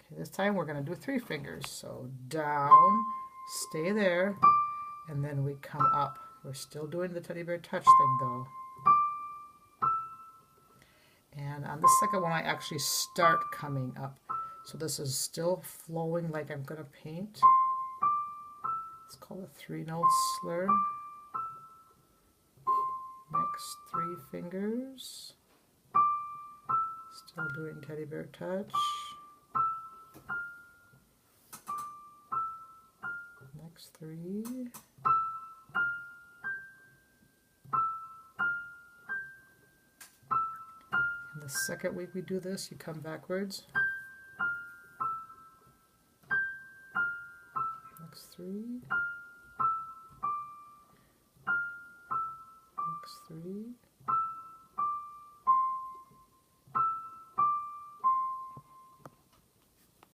Okay, this time we're going to do 3 fingers. So down, stay there, and then we come up. We're still doing the teddy bear touch thing though. And on the second one I actually start coming up. So this is still flowing like I'm going to paint. It's called a 3-note slur. Next 3 fingers. Still doing teddy bear touch. Next 3. And the second week we do this, you come backwards. Next 3. Next 3.